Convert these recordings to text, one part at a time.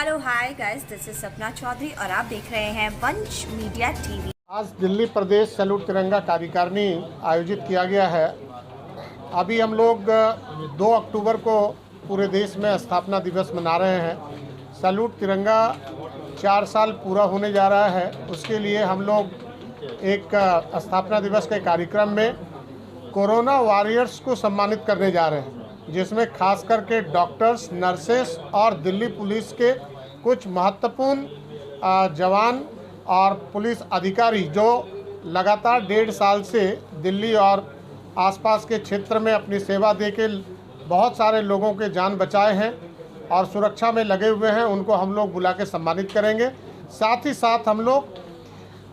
Hello hi guys, this is Sapna Chaudhary और आप देख रहे हैं वंश मीडिया टीवी। आज दिल्ली प्रदेश सैल्यूट तिरंगा कार्यकारिणी आयोजित किया गया है। अभी हम लोग 2 अक्टूबर को पूरे देश में स्थापना दिवस मना रहे हैं। सैल्यूट तिरंगा 4 साल पूरा होने जा रहा है। उसके लिए हम लोग एक स्थापना दिवस के कार्यक्रम में कोरोना वॉरियर्स को सम्मानित करने जा रहे हैं, जिसमें खास करके डॉक्टर्स, नर्सेस और दिल्ली पुलिस के कुछ महत्वपूर्ण जवान और पुलिस अधिकारी जो लगातार 1.5 साल से दिल्ली और आसपास के क्षेत्र में अपनी सेवा देके बहुत सारे लोगों के जान बचाए हैं और सुरक्षा में लगे हुए हैं, उनको हम लोग बुला के सम्मानित करेंगे। साथ ही साथ हम लोग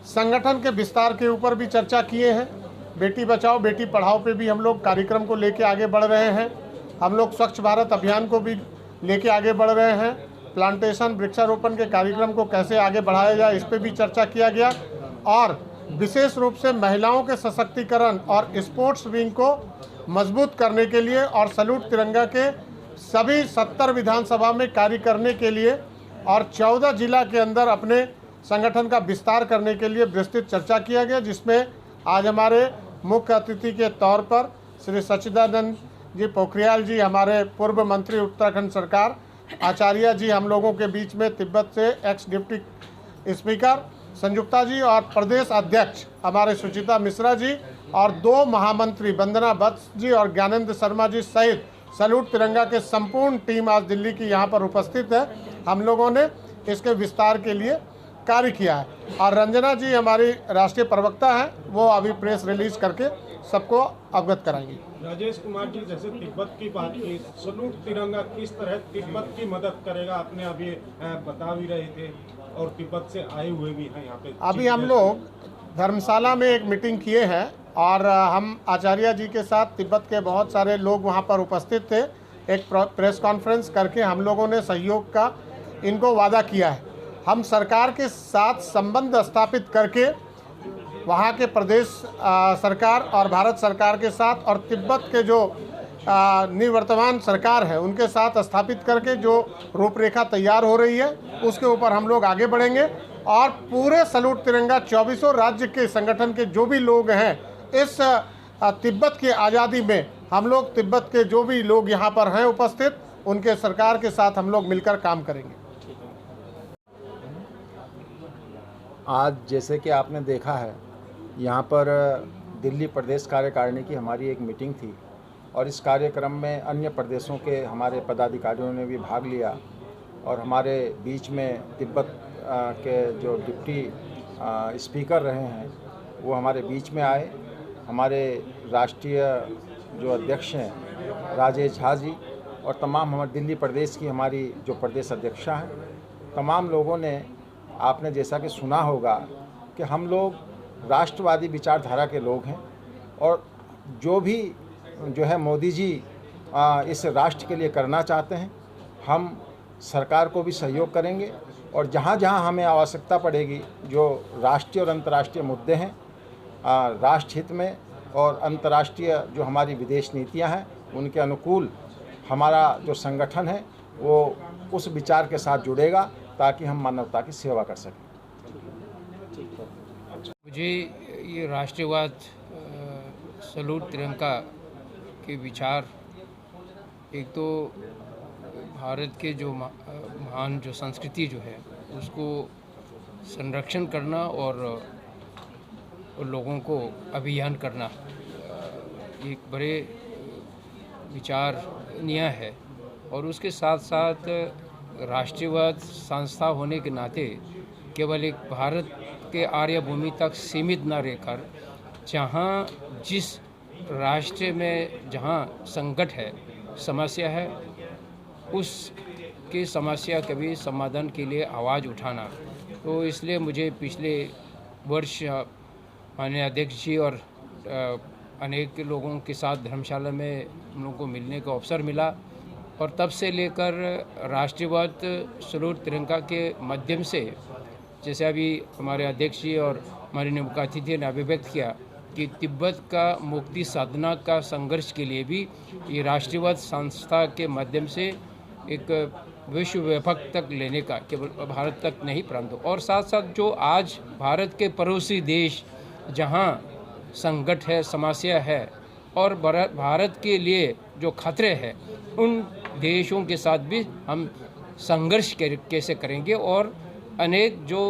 संगठन के विस्तार के ऊपर भी चर्चा किए हैं। बेटी बचाओ बेटी पढ़ाओ पे भी हम लोग कार्यक्रम को लेके आगे बढ़ रहे हैं। हम लोग स्वच्छ भारत अभियान को भी लेके आगे बढ़ रहे हैं। प्लांटेशन वृक्षारोपण के कार्यक्रम को कैसे आगे बढ़ाया जाए, इस पे भी चर्चा किया गया और विशेष रूप से महिलाओं के सशक्तिकरण और स्पोर्ट्स विंग को मजबूत करने के लिए और सैल्यूट तिरंगा के सभी 70 विधानसभा में कार्य करने के लिए और 14 जिला के अंदर अपने संगठन का विस्तार करने के लिए विस्तृत चर्चा किया गया, जिसमें आज हमारे मुख्य अतिथि के तौर पर श्री सच्चिदानंद जी पोखरियाल जी, हमारे पूर्व मंत्री उत्तराखंड सरकार, आचार्य जी हम लोगों के बीच में, तिब्बत से एक्स डिप्टी स्पीकर संयुक्ता जी और प्रदेश अध्यक्ष हमारे सुचिता मिश्रा जी और 2 महामंत्री वंदना वत्स जी और ज्ञानेंद्र शर्मा जी सहित सैल्यूट तिरंगा के संपूर्ण टीम आज दिल्ली की यहाँ पर उपस्थित है। हम लोगों ने इसके विस्तार के लिए कार्य किया है और रंजना जी हमारी राष्ट्रीय प्रवक्ता हैं, वो अभी प्रेस रिलीज करके सबको अवगत कराएंगी। राजेश कुमार जी, जैसे तिब्बत की बात की, सैल्यूट तिरंगा किस तरह तिब्बत की मदद करेगा, आपने अभी बता भी रहे थे और तिब्बत से आए हुए भी हैं यहाँ पे। अभी हम लोग धर्मशाला में एक मीटिंग किए हैं और हम आचार्य जी के साथ तिब्बत के बहुत सारे लोग वहाँ पर उपस्थित थे। एक प्रेस कॉन्फ्रेंस करके हम लोगों ने सहयोग का इनको वादा किया है। हम सरकार के साथ संबंध स्थापित करके वहाँ के प्रदेश सरकार और भारत सरकार के साथ और तिब्बत के जो निवर्तमान सरकार है उनके साथ स्थापित करके जो रूपरेखा तैयार हो रही है उसके ऊपर हम लोग आगे बढ़ेंगे और पूरे सैल्यूट तिरंगा 24 राज्य के संगठन के जो भी लोग हैं इस तिब्बत की आज़ादी में, हम लोग तिब्बत के जो भी लोग यहाँ पर हैं उपस्थित, उनके सरकार के साथ हम लोग मिलकर काम करेंगे। आज जैसे कि आपने देखा है, यहाँ पर दिल्ली प्रदेश कार्यकारिणी की हमारी एक मीटिंग थी और इस कार्यक्रम में अन्य प्रदेशों के हमारे पदाधिकारियों ने भी भाग लिया और हमारे बीच में तिब्बत के जो डिप्टी स्पीकर रहे हैं वो हमारे बीच में आए। हमारे राष्ट्रीय जो अध्यक्ष हैं राजेश झा जी और तमाम हमारे दिल्ली प्रदेश की हमारी जो प्रदेश अध्यक्षा हैं, तमाम लोगों ने, आपने जैसा कि सुना होगा कि हम लोग राष्ट्रवादी विचारधारा के लोग हैं और जो भी जो है मोदी जी इस राष्ट्र के लिए करना चाहते हैं, हम सरकार को भी सहयोग करेंगे और जहाँ जहाँ हमें आवश्यकता पड़ेगी, जो राष्ट्रीय और अंतर्राष्ट्रीय मुद्दे हैं राष्ट्र हित में और अंतर्राष्ट्रीय जो हमारी विदेश नीतियाँ हैं उनके अनुकूल हमारा जो संगठन है वो उस विचार के साथ जुड़ेगा ताकि हम मानवता की सेवा कर सकें। मुझे ये राष्ट्रवाद, सैल्यूट तिरंगा के विचार, एक तो भारत के जो महान जो संस्कृति जो है उसको संरक्षण करना और लोगों को अभियान करना एक बड़े विचारणीय है और उसके साथ साथ राष्ट्रवाद संस्था होने के नाते केवल एक भारत के आर्य भूमि तक सीमित न रहकर जहाँ जिस राष्ट्र में जहाँ संकट है, समस्या है, उस की समस्या के भी समाधान के लिए आवाज़ उठाना। तो इसलिए मुझे पिछले वर्ष माननीय अध्यक्ष जी और अनेक लोगों के साथ धर्मशाला में हम लोगों को मिलने का अवसर मिला और तब से लेकर राष्ट्रवाद सैल्यूट तिरंगा के माध्यम से, जैसे अभी हमारे अध्यक्ष जी और हमारे मुख्य अतिथि ने अभिव्यक्त किया कि तिब्बत का मुक्ति साधना का संघर्ष के लिए भी ये राष्ट्रवाद संस्था के माध्यम से एक विश्व व्यापक तक लेने का, केवल भारत तक नहीं परंतु और साथ साथ जो आज भारत के पड़ोसी देश जहाँ संकट है, समस्या है और भारत के लिए जो खतरे हैं, उन देशों के साथ भी हम संघर्ष कैसे करेंगे। और अनेक जो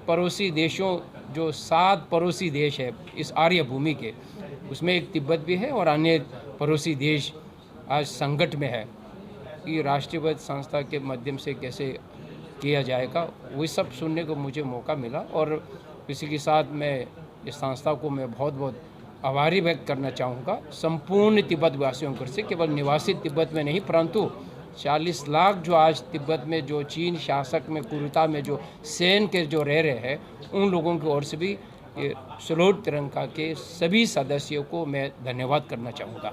पड़ोसी देशों, जो 7 पड़ोसी देश है इस आर्य भूमि के, उसमें एक तिब्बत भी है और अन्य पड़ोसी देश आज संकट में है। ये राष्ट्रीयवाद संस्था के माध्यम से कैसे किया जाएगा, वही सब सुनने को मुझे मौका मिला। और इसी के साथ मैं इस संस्था को मैं बहुत बहुत आभारी व्यक्त करना चाहूँगा संपूर्ण तिब्बत वासियों को, से केवल निवासी तिब्बत में नहीं परंतु 40 लाख जो आज तिब्बत में जो चीन शासक में क्रूरता में जो सैन के जो रह रहे हैं, उन लोगों की ओर से भी ये सैल्यूट तिरंगा के सभी सदस्यों को मैं धन्यवाद करना चाहूँगा।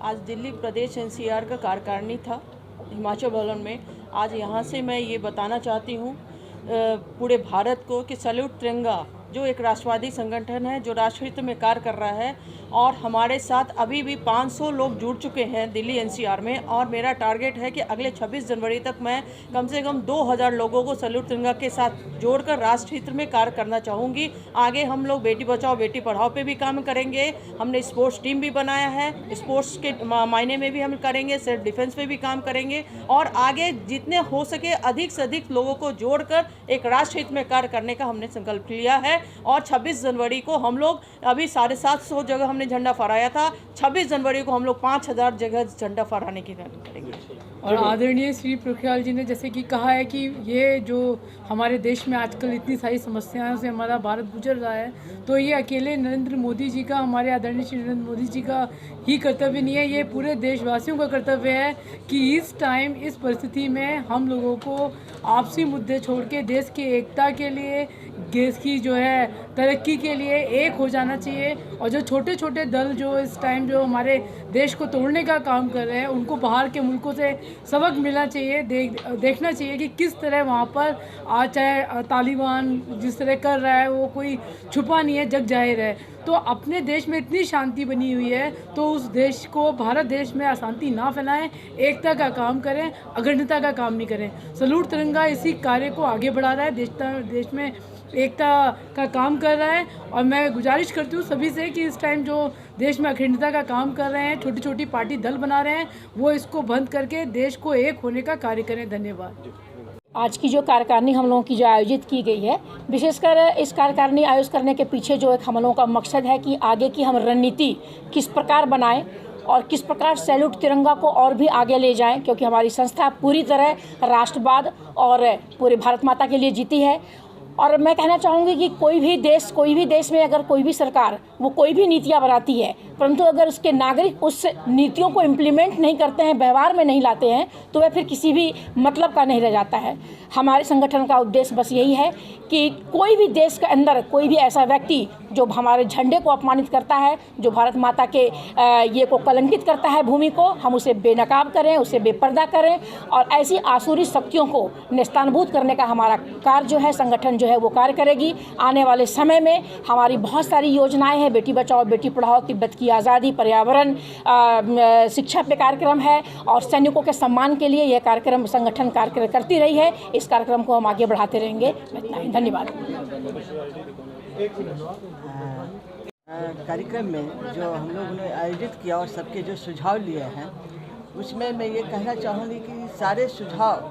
आज दिल्ली प्रदेश एनसीआर का कार्यकारिणी था हिमाचल भवन में। आज यहाँ से मैं ये बताना चाहती हूँ पूरे भारत को कि सैल्यूट तिरंगा जो एक राष्ट्रवादी संगठन है जो राष्ट्रहित में कार्य कर रहा है, और हमारे साथ अभी भी 500 लोग जुड़ चुके हैं दिल्ली एनसीआर में। और मेरा टारगेट है कि अगले 26 जनवरी तक मैं कम से कम 2000 लोगों को सैल्यूट तिरंगा के साथ जोड़कर राष्ट्रहित में कार्य करना चाहूँगी। आगे हम लोग बेटी बचाओ बेटी पढ़ाओ पे भी काम करेंगे। हमने स्पोर्ट्स टीम भी बनाया है, स्पोर्ट्स के मायने में भी हम करेंगे, सेल्फ डिफेंस पे भी काम करेंगे। और आगे जितने हो सके अधिक से अधिक लोगों को जोड़कर एक राष्ट्रहित में कार्य करने का हमने संकल्प लिया है। और 26 जनवरी को हम लोग अभी 750 जगह हमने झंडा फहराया था, 26 जनवरी को हम लोग 5000 जगह झंडा फहराने की करेंगे। और आदरणीय श्री पोखरियाल जी ने जैसे कि कहा है कि ये जो हमारे देश में आजकल इतनी सारी समस्याओं से हमारा भारत गुजर रहा है, तो ये अकेले नरेंद्र मोदी जी का, हमारे आदरणीय श्री नरेंद्र मोदी जी का ही कर्तव्य नहीं है, ये पूरे देशवासियों का कर्तव्य है कि इस टाइम इस परिस्थिति में हम लोगों को आपसी मुद्दे छोड़ के देश की एकता के लिए, देश की जो है तरक्की के लिए एक हो जाना चाहिए। और जो छोटे छोटे दल जो इस टाइम जो हमारे देश को तोड़ने का काम कर रहे हैं, उनको बाहर के मुल्कों से सबक मिलना चाहिए, देखना चाहिए कि किस तरह वहाँ पर आज चाहे तालिबान जिस तरह कर रहा है वो कोई छुपा नहीं है, जग जाहिर है। तो अपने देश में इतनी शांति बनी हुई है तो उस देश को, भारत देश में अशांति ना फैलाएं, एकता का काम करें, अखंडता का काम नहीं करें। सैल्यूट तिरंगा इसी कार्य को आगे बढ़ा रहा है, देश में एकता का काम कर रहा है। और मैं गुजारिश करती हूँ सभी से कि इस टाइम जो देश में अखंडता का काम कर रहे हैं, छोटी छोटी पार्टी दल बना रहे हैं, वो इसको बंद करके देश को एक होने का कार्य करें। धन्यवाद। आज की जो कार्यकारिणी हम लोगों की जो आयोजित की गई है, विशेषकर इस कार्यकारिणी आयोजित करने के पीछे जो एक हम लोगों का मकसद है कि आगे की हम रणनीति किस प्रकार बनाएं और किस प्रकार सैल्यूट तिरंगा को और भी आगे ले जाएं, क्योंकि हमारी संस्था पूरी तरह राष्ट्रवाद और पूरे भारत माता के लिए जीती है। और मैं कहना चाहूँगी कि कोई भी देश में अगर कोई भी सरकार वो कोई भी नीतियाँ बनाती है, परंतु अगर उसके नागरिक उस नीतियों को इम्प्लीमेंट नहीं करते हैं, व्यवहार में नहीं लाते हैं, तो वह फिर किसी भी मतलब का नहीं रह जाता है। हमारे संगठन का उद्देश्य बस यही है कि कोई भी देश के अंदर कोई भी ऐसा व्यक्ति जो हमारे झंडे को अपमानित करता है, जो भारत माता के ये को कलंकित करता है भूमि को, हम उसे बेनकाब करें, उसे बेपर्दा करें और ऐसी आसुरी शक्तियों को नेस्तानबूद करने का हमारा कार्य जो है, संगठन जो है वो कार्य करेगी। आने वाले समय में हमारी बहुत सारी योजनाएं हैं, बेटी बचाओ बेटी पढ़ाओ, तिब्बत की आज़ादी, पर्यावरण, शिक्षा पे कार्यक्रम है और सैनिकों के सम्मान के लिए यह कार्यक्रम संगठन कार्य करती रही है। इस कार्यक्रम को हम आगे बढ़ाते रहेंगे। धन्यवाद। कार्यक्रम में जो हम लोगों ने आयोजित किया और सबके जो सुझाव लिए हैं, उसमें मैं ये कहना चाहूँगी कि सारे सुझाव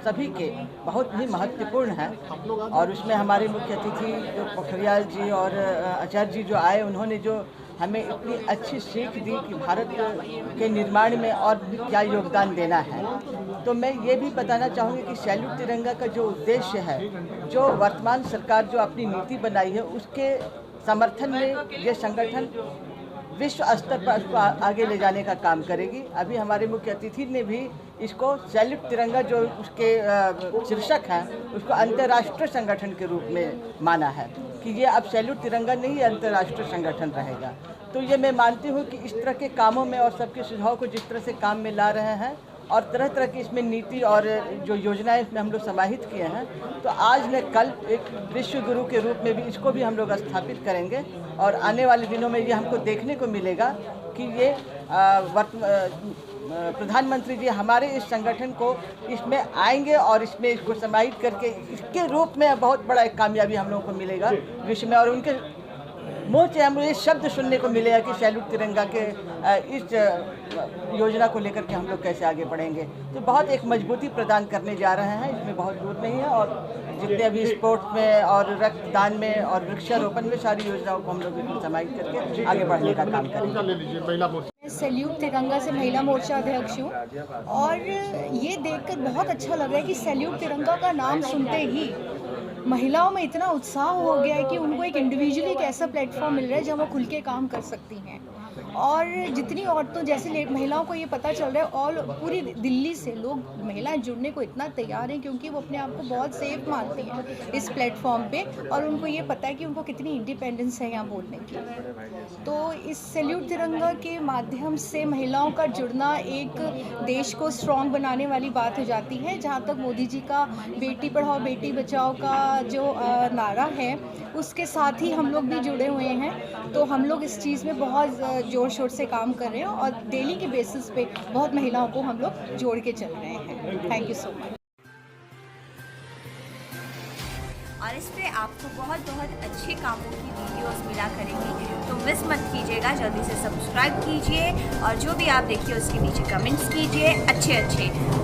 सभी के बहुत ही महत्वपूर्ण हैं। और उसमें हमारे मुख्य अतिथि जो पोखरियाल जी और आचार्य जी जो आए, उन्होंने जो हमें इतनी अच्छी सीख दी कि भारत के निर्माण में और भी क्या योगदान देना है। तो मैं ये भी बताना चाहूँगी कि सैल्यूट तिरंगा का जो उद्देश्य है, जो वर्तमान सरकार जो अपनी नीति बनाई है, उसके समर्थन में ये संगठन विश्व स्तर पर उसको आगे ले जाने का काम करेगी। अभी हमारे मुख्य अतिथि ने भी इसको सैल्यूट तिरंगा जो उसके शीर्षक हैं, उसको अंतर्राष्ट्रीय संगठन के रूप में माना है कि ये अब सैल्यूट तिरंगा नहीं अंतर्राष्ट्रीय संगठन रहेगा। तो ये मैं मानती हूँ कि इस तरह के कामों में और सबके सुझाव को जिस तरह से काम में ला रहे हैं और तरह तरह की इसमें नीति और जो योजनाएं इसमें हम लोग समाहित किए हैं, तो आज न कल एक विश्व गुरु के रूप में भी इसको भी हम लोग स्थापित करेंगे। और आने वाले दिनों में ये हमको देखने को मिलेगा कि ये प्रधानमंत्री जी हमारे इस संगठन को इसमें आएंगे और इसमें इसको समाहित करके इसके रूप में बहुत बड़ा एक कामयाबी हम लोगों को मिलेगा विश्व में। और उनके मुँह से हमें ये शब्द सुनने को मिलेगा कि सैल्यूट तिरंगा के इस योजना को लेकर के हम लोग कैसे आगे बढ़ेंगे। तो बहुत एक मजबूती प्रदान करने जा रहे हैं, इसमें बहुत दूर नहीं है। और जितने अभी स्पोर्ट्स में और रक्तदान में और वृक्षारोपण में सारी योजनाओं को हम लोग इसमें समाहित करके आगे बढ़ने का काम करेंगे। सैल्यूट तिरंगा से महिला मोर्चा अध्यक्ष हूँ और ये देखकर बहुत अच्छा लग रहा है कि सैल्यूट तिरंगा का नाम सुनते ही महिलाओं में इतना उत्साह हो गया है कि उनको एक इंडिविजुअली एक ऐसा प्लेटफॉर्म मिल रहा है जहाँ वो खुल के काम कर सकती हैं। और जितनी औरतों जैसे महिलाओं को ये पता चल रहा है और पूरी दिल्ली से लोग महिलाएं जुड़ने को इतना तैयार हैं क्योंकि वो अपने आप को बहुत सेफ मानती हैं इस प्लेटफॉर्म पे और उनको ये पता है कि उनको कितनी इंडिपेंडेंस है यहाँ बोलने की। तो इस सैल्यूट तिरंगा के माध्यम से महिलाओं का जुड़ना एक देश को स्ट्रॉन्ग बनाने वाली बात हो जाती है। जहाँ तक मोदी जी का बेटी पढ़ाओ बेटी बचाओ का जो नारा है उसके साथ ही हम लोग भी जुड़े हुए हैं। तो हम लोग इस चीज़ में बहुत जोर शोर से काम कर रहे हैं और डेली के बेसिस पे बहुत महिलाओं को हम लोग जोड़ के चल रहे हैं। Thank you so much. और इस पे आपको बहुत अच्छे कामों की वीडियोस मिला करेंगी, तो मिस मत कीजिएगा, जल्दी से सब्सक्राइब कीजिए और जो भी आप देखिए उसके नीचे कमेंट्स कीजिए अच्छे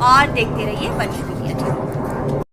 और देखते रहिए वंश मीडिया।